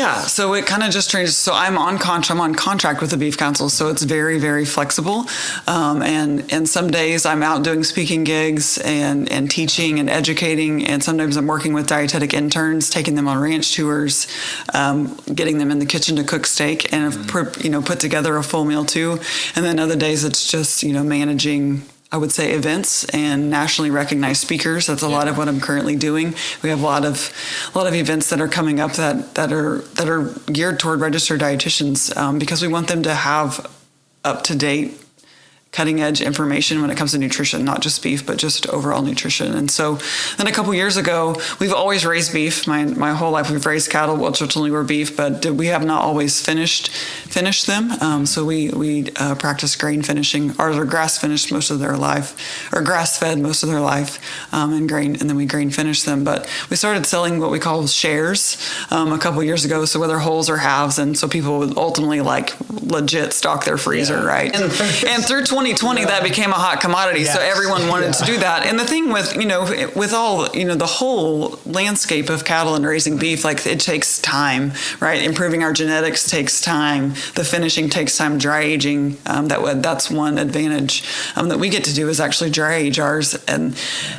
Yeah, so it kind of just changes. So I'm on contract with the Beef Council, so it's very, very flexible. And some days I'm out doing speaking gigs and teaching and educating, and sometimes I'm working with dietetic interns, taking them on ranch tours, getting them in the kitchen to cook steak, and put together a full meal too. And then other days it's just managing, I would say, events and nationally recognized speakers. That's a lot of what I'm currently doing. We have a lot of events that are coming up that are geared toward registered dietitians, because we want them to have up to date, cutting edge information when it comes to nutrition, not just beef, but just overall nutrition. And so then a couple years ago, we've always raised beef. My whole life we've raised cattle, which ultimately were beef, but we have not always finished them. So we practice grain finishing. Ours are grass finished most of their life, or grass fed most of their life, and then we grain finish them. But we started selling what we call shares a couple years ago. So whether wholes or halves, and so people would ultimately legit stock their freezer, right? And through 2020, that became a hot commodity. Yes. So everyone wanted to do that. And the thing with all, the whole landscape of cattle and raising beef, it takes time, right? Improving our genetics takes time. The finishing takes time. Dry aging, that's one advantage that we get to do is actually dry age ours. And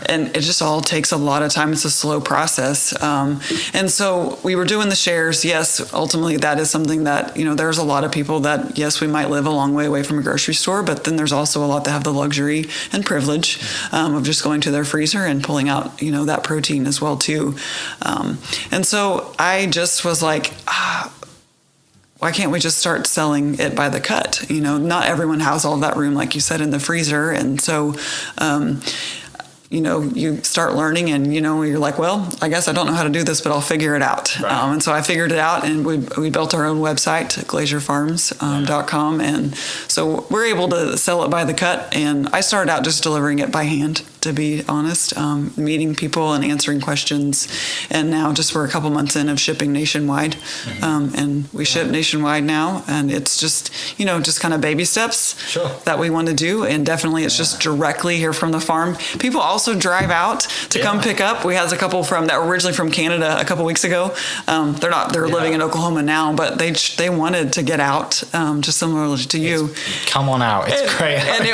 it just all takes a lot of time. It's a slow process. And so we were doing the shares. Yes, ultimately that is something that, there's a lot of people that, yes, we might live a long way away from a grocery store, but then there's also a lot that have the luxury and privilege of just going to their freezer and pulling out, that protein as well too. And so I just was like, why can't we just start selling it by the cut? Not everyone has all that room, like you said, in the freezer. And so, you start learning and, you're like, well, I guess I don't know how to do this, but I'll figure it out. Right. And so I figured it out, and we built our own website, glazierfarms.com. And so we're able to sell it by the cut. And I started out just delivering it by hand, to be honest, meeting people and answering questions. And now just we're a couple months in of shipping nationwide. And we ship nationwide now. And it's just, just kind of baby steps that we want to do. And definitely it's just directly here from the farm. People also drive out to come pick up. We had a couple that were originally from Canada a couple weeks ago. They're living in Oklahoma now, but they wanted to get out, just similarly to you. Come on out. It's great. And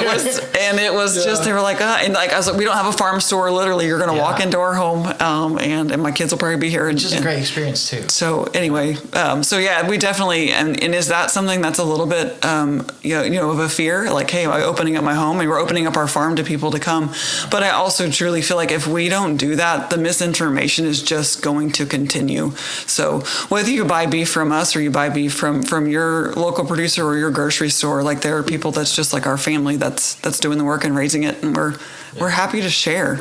it was just, they were like, I was like, we don't have a farm store. Literally, you're going to walk into our home, and my kids will probably be here. Which is a great experience too. So anyway, we definitely, and is that something that's a little bit, of a fear? Like, hey, am I opening up my home? And we're opening up our farm to people to come. But I also truly feel like if we don't do that, the misinformation is just going to continue. So whether you buy beef from us or you buy beef from your local producer or your grocery store, there are people that's just like our family that's doing the work and raising it, and we're happy to share.